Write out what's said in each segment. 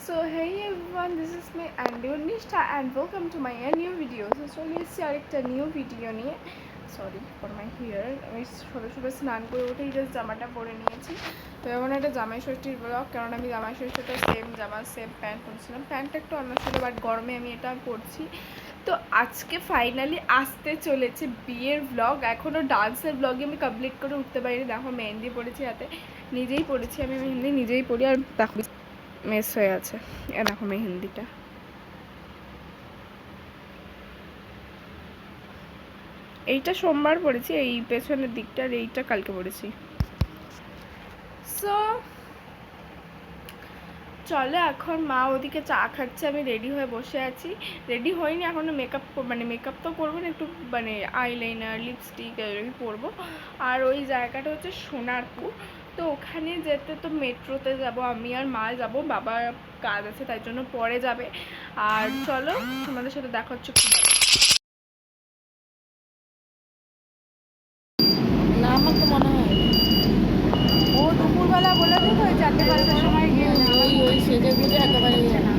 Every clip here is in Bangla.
So hey everyone, this is me Nishtha and welcome to my new video. So চলে এসেছি আরেকটা নিউ ভিডিও নিয়ে। Sorry for my hair. আমি সবে সবে স্নান করে উঠেই জাস্ট জামাটা পরে নিয়েছি। তো এখন একটা জামাই ষষ্ঠীর ব্লগ, কারণ আমি জামাই ষষ্ঠীতে সেম জামা সেম প্যান্ট পরছিলাম। প্যান্টটা একটু অন্য ছিল, বাট গরমে আমি এটা পরছি। তো আজকে ফাইনালি আসতে চলেছে বিয়ের ব্লগ। এখনও ডান্সের ব্লগে আমি কমপ্লিট করে উঠতে পারিনি। দেখো মেহেন্দি পড়েছি হাতে, নিজেই পড়েছি আমি মেহেন্দি, নিজেই পড়ি। আর দেখো মেস হয়ে আছে, এ দেখো মেহেন্দিটা। এইটা সোমবার পড়েছি, এই পেছনের দিকটা, আর এইটা কালকে পড়েছি। সো চলো, এখন মা ওদিকে চা খাচ্ছে, আমি রেডি হয়ে বসে আছি। রেডি হয়নি এখনও, মেকআপ তো করবো না, একটু আইলাইনার লিপস্টিক এগুলো পরবো। আর ওই জায়গাটা হচ্ছে সোনারপুর। তো ওখানে যেতে তো মেট্রোতে যাব, আমি আর মা যাব, বাবার কাজ আছে তাই জন্য পরে যাবে। আর চলো তোমাদের সাথে দেখা হচ্ছে খুব ভালো। না, আমার তো মনে হয় ও দুপুরবেলা বলে তো 4-5টার সময় গিয়ে ওই সেজে গুজে একেবারে গিয়ে না।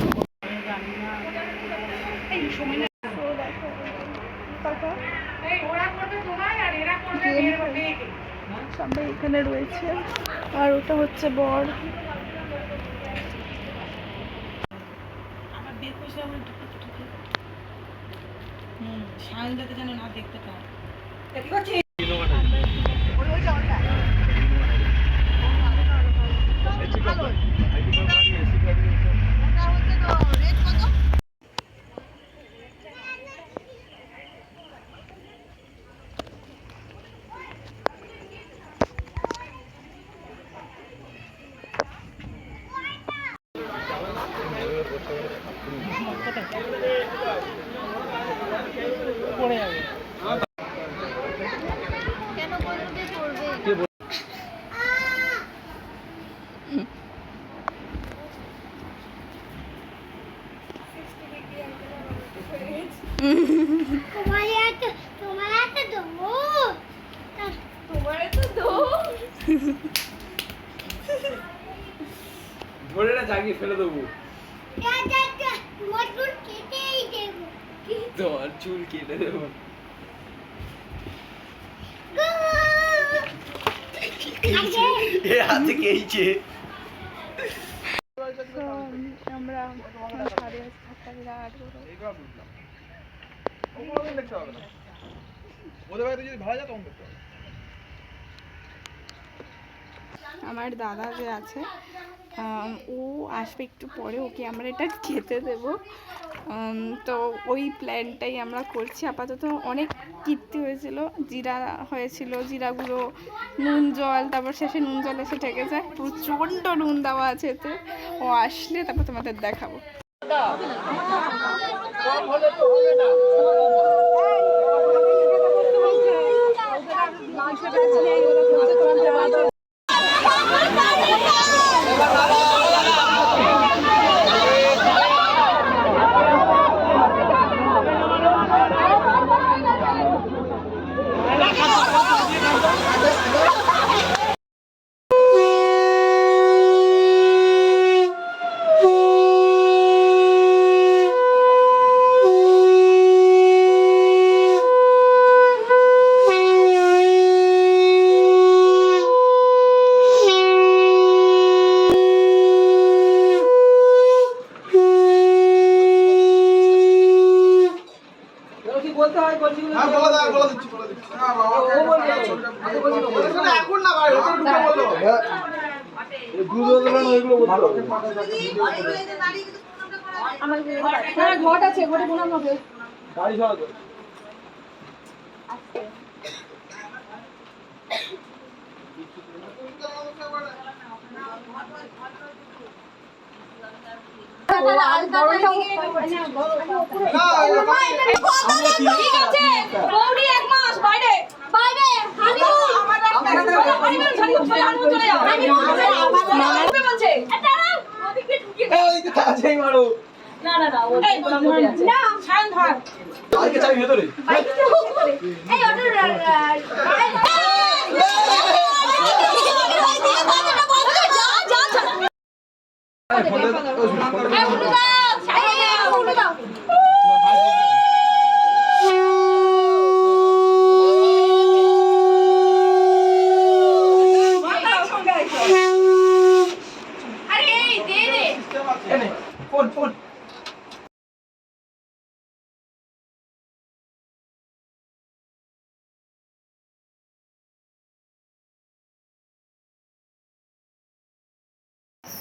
সবাই এখানে রয়েছে, আর ওটা হচ্ছে বর। সাইনটাতে যেন না দেখতে পায়। পড়ে যাবে। কেন বলবে করবে? ধরে না জাগিয়ে ফেলে দেবো। তোর চুল কেটে দেবো। হাতে কেইছে। আমরা আমার দাদা যে আছে, ও আসবে একটু পরে, ওকে আমরা এটা খেতে দেব। তো ওই প্ল্যানটাই আমরা করছি আপাতত। অনেক কীর্তি হয়েছিল, জিরা হয়েছিল, জিরা গুঁড়ো, নুন জল, তারপর শেষে নুন জল এসে ঠেকে যায়। প্রচণ্ড নুন দেওয়া আছে এতে। ও আসলে তারপর তোমাদের দেখাবো। ঘট আছে, ঘটে বোনাম হবে। না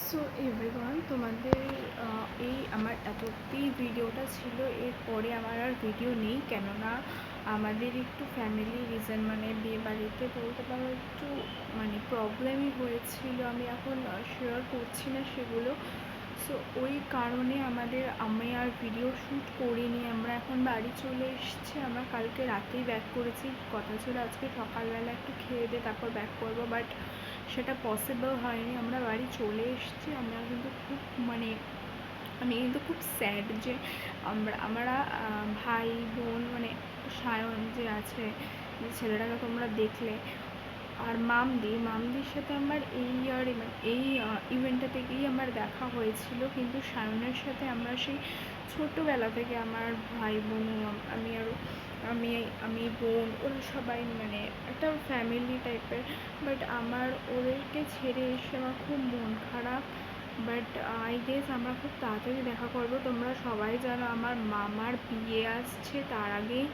সো এভরিওয়ান, তোমাদের এই আমার এতটি ভিডিওটা ছিল। এরপরে আমার আর ভিডিও নেই, কেননা আমাদের একটু ফ্যামিলি রিজন, মানে বিয়ে বাড়িতে বলতে পারো একটু মানে প্রবলেমই হয়েছিল। আমি এখন শেয়ার করছি না সেগুলো। সো ওই কারণে আমি আর ভিডিও শ্যুট করিনি। আমরা এখন বাড়ি চলে এসেছি। আমরা কালকে রাতেই ব্যাক করেছি। কথা ছিল আজকে সকালবেলা একটু খেয়ে দিয়ে তারপর ব্যাক করবো, বাট সেটা পসিবল হয়নি। আমরা বাড়ি চলে এসেছি। আমরা কিন্তু খুব আমি কিন্তু খুব স্যাড যে আমরা ভাই বোন, মানে সায়ন যে আছে, যে ছেলেটাকে তোমরা দেখলে, আর মামদির সাথে আমার এই ইয়ারে, মানে এই ইভেন্টটা থেকেই আমার দেখা হয়েছিল। কিন্তু সায়নের সাথে আমরা সেই ছোটোবেলা থেকে আমার ভাই বোন, আমি বোন, ওরা সবাই মানে একটা ফ্যামিলি টাইপের। বাট আমার ওদেরকে ছেড়ে এসে আমার খুব মন খারাপ। বাট আই গেস আমরা খুব তাড়াতাড়ি দেখা করবো। তোমরা সবাই জানো আমার মামার বিয়ে আসছে, তার আগেই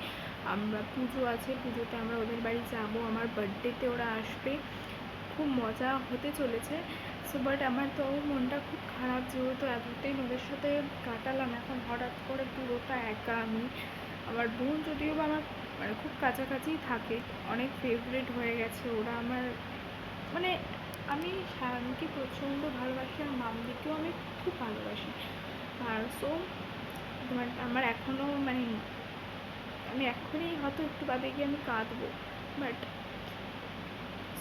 আমরা পুজো আছে, পুজোতে আমরা ওদের বাড়ি যাবো। আমার বার্থডেতে ওরা আসবে, খুব মজা হতে চলেছে। সো বাট আমার তো মনটা খুব খারাপ, যেহেতু এতদিন ওদের সাথে কাটালাম, এখন হঠাৎ করে পুরোটা একা আমি। আমার বোন যদিও বা আমার মানে খুব কাছাকাছিই থাকে, অনেক ফেভারিট হয়ে গেছে ওরা আমার। মানে আমি সায়নকে প্রচণ্ড ভালোবাসি, আর মামদিকেও আমি খুব ভালোবাসি। আর সো আমার এখনও মানে আমি এখনই হয়তো একটু বাদে গিয়ে আমি কাঁদবো। বাট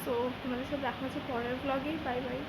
সো তোমাদের সাথে দেখা হচ্ছে পরের ব্লগেই। Bye bye.